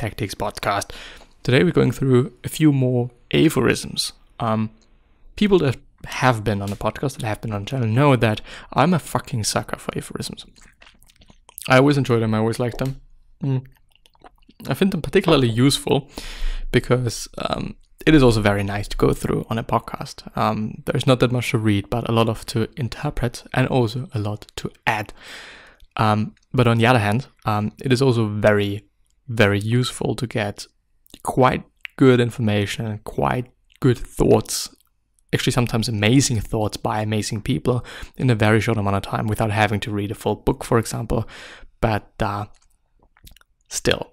Tactics podcast. Today we're going through a few more aphorisms. People that have been on the podcast, that have been on the channel, know that I'm a fucking sucker for aphorisms. I always enjoy them, I always like them. I find them particularly useful because it is also very nice to go through on a podcast. There's not that much to read, but a lot to interpret and also a lot to add. But on the other hand, it is also very, very useful to get quite good information and quite good thoughts, actually sometimes amazing thoughts by amazing people in a very short amount of time without having to read a full book, for example. But still,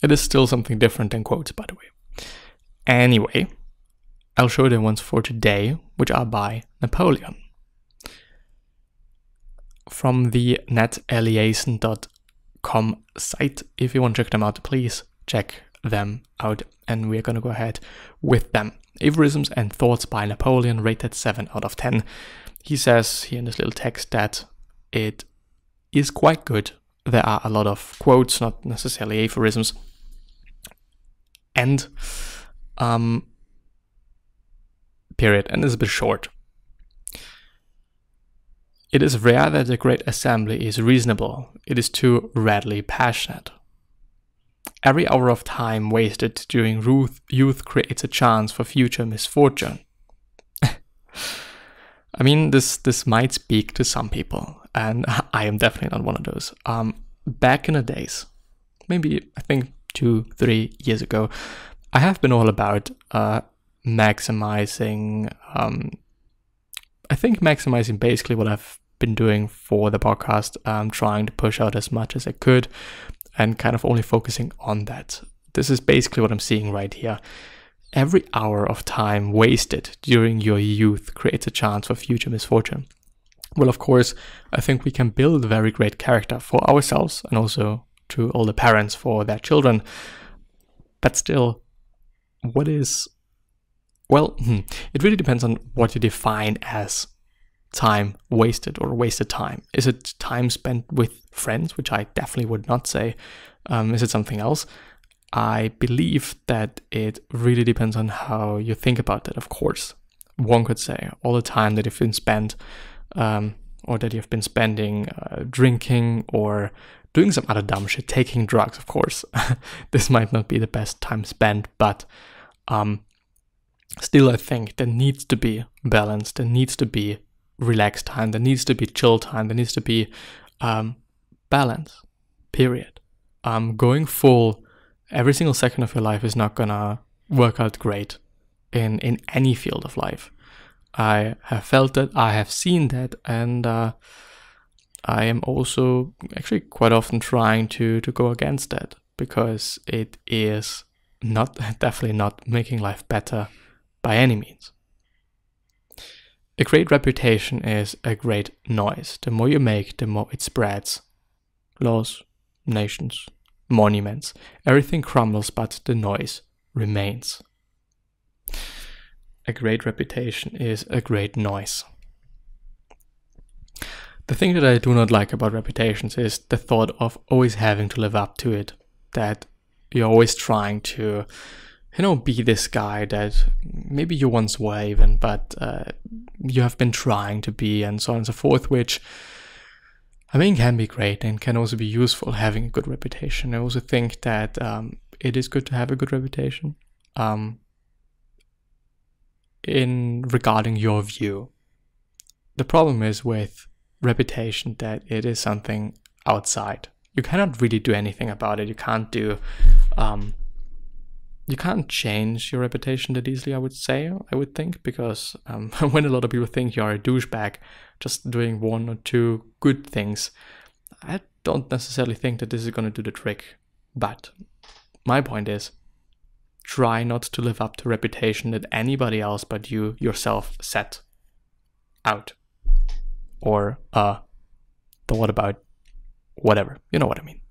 it is still something different than quotes, by the way. Anyway, I'll show you the ones for today, which are by Napoleon. From the netaliason.com site. If you want to check them out, please check them out. And we're going to go ahead with them. Aphorisms and thoughts by Napoleon, rated 7 out of 10. He says here in this little text that it is quite good. There are a lot of quotes, not necessarily aphorisms. And period. And it's a bit short. It is rare that a great assembly is reasonable. It is too readily passionate. Every hour of time wasted during youth creates a chance for future misfortune. I mean, this might speak to some people, and I am definitely not one of those. Back in the days, maybe I think 2-3 years ago, I have been all about maximizing. I think maximizing basically what I've been doing for the podcast, trying to push out as much as I could and kind of only focusing on that. This is basically what I'm seeing right here. Every hour of time wasted during your youth creates a chance for future misfortune. Well, of course, I think we can build very great character for ourselves and also to all the parents for their children. But still, what is... Well, it really depends on what you define as time wasted or wasted time. Is it time spent with friends, which I definitely would not say? Is it something else? I believe that it really depends on how you think about it, of course. One could say all the time that you've been spent or that you've been spending drinking or doing some other dumb shit, taking drugs, of course. This might not be the best time spent, but still, I think there needs to be balance, there needs to be relaxed time, there needs to be chill time, there needs to be balance, period. Going full every single second of your life is not gonna work out great in any field of life. I have felt that, I have seen that, and I am also actually quite often trying to go against that because it is definitely not making life better by any means. A great reputation is a great noise. The more you make, the more it spreads. Laws, nations, monuments, everything crumbles, but the noise remains. A great reputation is a great noise. The thing that I do not like about reputations is the thought of always having to live up to it. That you're always trying to, be this guy that maybe you once were even, but you have been trying to be, and so on and so forth, which, I mean, can be great and can also be useful having a good reputation. I also think that it is good to have a good reputation in regarding your view. The problem is with reputation that it is something outside. You cannot really do anything about it. You can't do... you can't change your reputation that easily, I would think, because when a lot of people think you're a douchebag just doing one or two good things, I don't necessarily think that this is going to do the trick. But my point is, try not to live up to reputation that anybody else but you yourself set out. Or thought about, whatever, you know what I mean.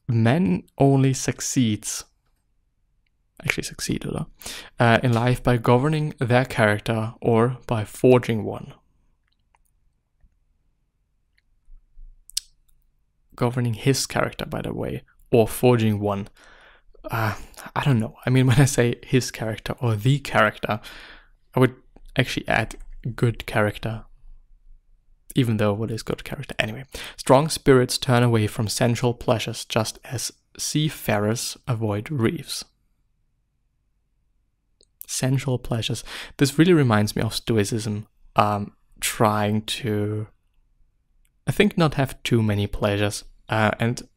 Man only succeed in life by governing their character or by forging one. governing his character, by the way, or forging one. I don't know. I mean, when I say his character or the character, I would actually add good character, even though what is good character? Anyway, strong spirits turn away from sensual pleasures just as seafarers avoid reefs. Sensual pleasures. This really reminds me of Stoicism, trying to, I think, not have too many pleasures. And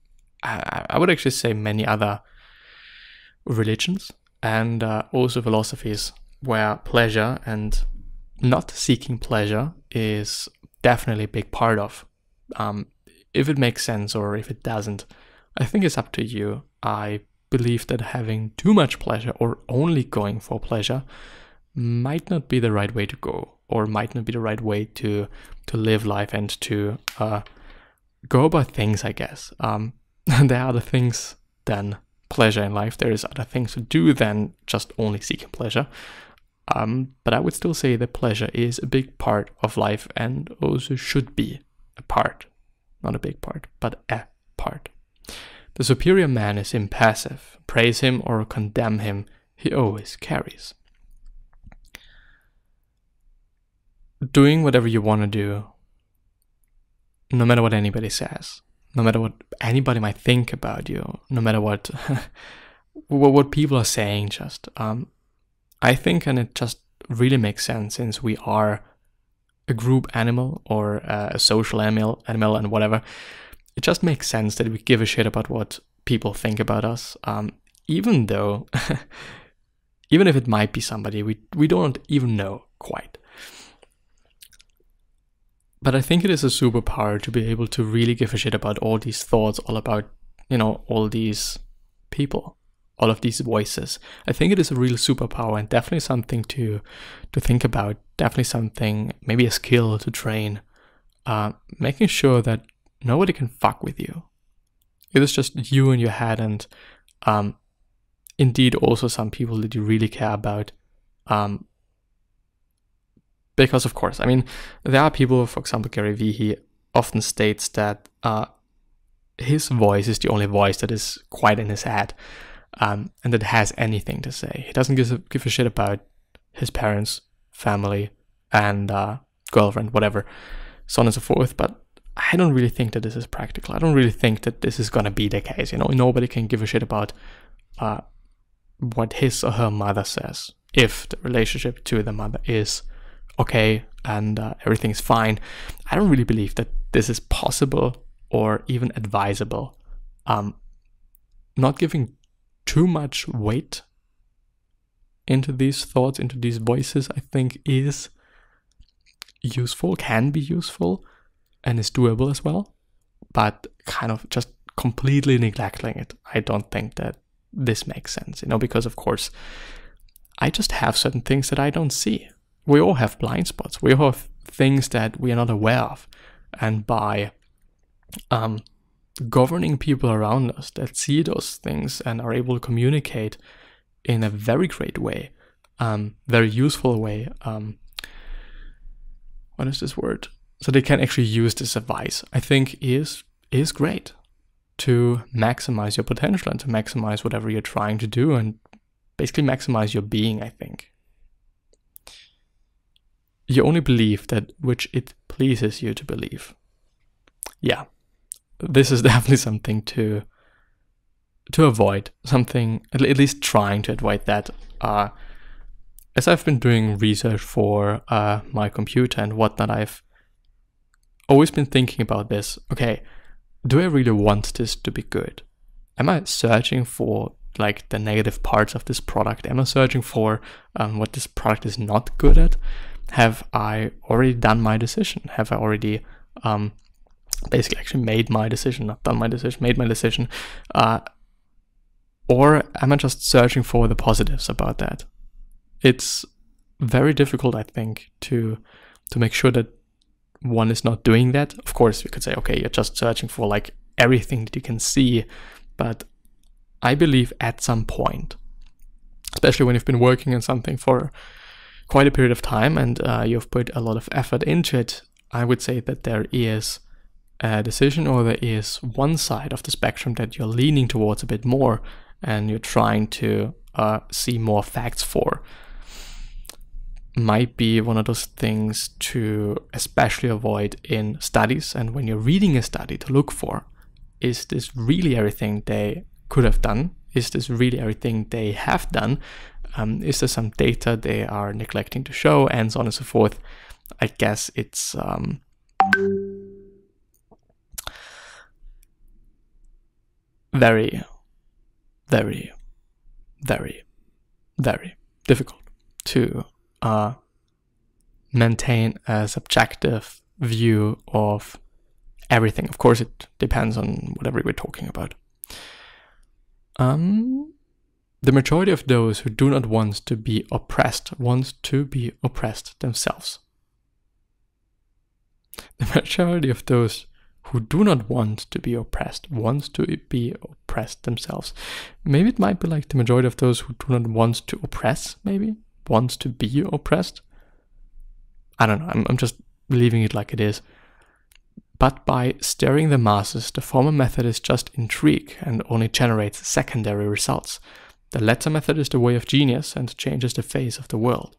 I would actually say many other religions and also philosophies where pleasure and not seeking pleasure is definitely a big part of. If it makes sense or if it doesn't, I think it's up to you. I believe that having too much pleasure or only going for pleasure might not be the right way to go, or might not be the right way to live life and to go about things, I guess. There are other things than pleasure in life. There is other things to do than just only seeking pleasure. But I would still say that pleasure is a big part of life and also should be a part. Not a big part, but a part. The superior man is impassive. Praise him or condemn him, he always carries. Doing whatever you want to do, no matter what anybody says, no matter what anybody might think about you, no matter what what people are saying, just I think, and it just really makes sense since we are a group animal or a social animal and whatever. It just makes sense that we give a shit about what people think about us, even though, even if it might be somebody we don't even know quite. But I think it is a superpower to be able to really give a shit about all these thoughts, all about, you know, all these people, all of these voices. I think it is a real superpower and definitely something to think about, definitely something, maybe a skill to train, making sure that nobody can fuck with you. It is just you in your head, and indeed also some people that you really care about. Because of course, I mean, there are people, for example, Gary Vee, he often states that his voice is the only voice that is quite in his head, and that has anything to say. He doesn't give a shit about his parents, family, and girlfriend, whatever, so on and so forth. But I don't really think that this is practical. I don't really think that this is gonna be the case. You know, nobody can give a shit about what his or her mother says if the relationship to the mother is okay and everything's fine. I don't really believe that this is possible or even advisable. Not giving too much weight into these thoughts, into these voices, I think is useful, can be useful, and is doable as well. But kind of just completely neglecting it, I don't think that this makes sense, you know, because of course I just have certain things that I don't see. We all have blind spots. We all have things that we are not aware of. And by governing people around us that see those things and are able to communicate in a very great way, very useful way, what is this word? So they can actually use this advice, I think is great to maximize your potential and to maximize whatever you're trying to do and basically maximize your being, I think. You only believe that which it pleases you to believe. Yeah, this is definitely something to avoid, something, at least trying to avoid that. As I've been doing research for my computer and whatnot, I've always been thinking about this. Okay, do I really want this to be good? Am I searching for like the negative parts of this product? Am I searching for what this product is not good at? Have I already done my decision? Have I already basically actually made my decision, not done my decision, made my decision? Or am I just searching for the positives about that? It's very difficult, I think, to make sure that one is not doing that. Of course, you could say, okay, you're just searching for like everything that you can see, but I believe at some point, especially when you've been working on something for quite a period of time and you've put a lot of effort into it, I would say that there is a decision, or there is one side of the spectrum that you're leaning towards a bit more and you're trying to see more facts for, might be one of those things to especially avoid in studies. And when you're reading a study, to look for, is this really everything they could have done? Is this really everything they have done? Is there some data they are neglecting to show, and so on and so forth? I guess it's very, very, very, very difficult to maintain a subjective view of everything. Of course, it depends on whatever we're talking about. The majority of those who do not want to be oppressed want to be oppressed themselves. The majority of those who do not want to be oppressed want to be oppressed themselves. Maybe it might be like the majority of those who do not want to oppress, maybe, want to be oppressed. I don't know, I'm just leaving it like it is. But by stirring the masses, the former method is just intrigue and only generates secondary results. The latter method is the way of genius and changes the face of the world.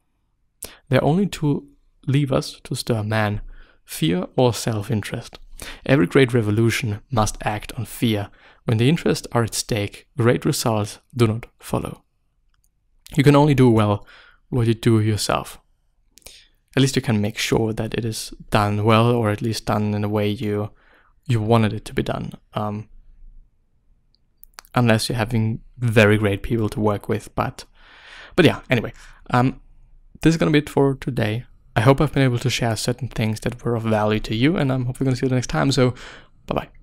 There are only two levers to stir man: fear or self-interest. Every great revolution must act on fear. When the interests are at stake, great results do not follow. You can only do well what you do yourself. At least you can make sure that it is done well, or at least done in the way you wanted it to be done. Unless you're having very great people to work with. But yeah, anyway, this is going to be it for today. I hope I've been able to share certain things that were of value to you, and I'm hopefully going to see you the next time. So, bye-bye.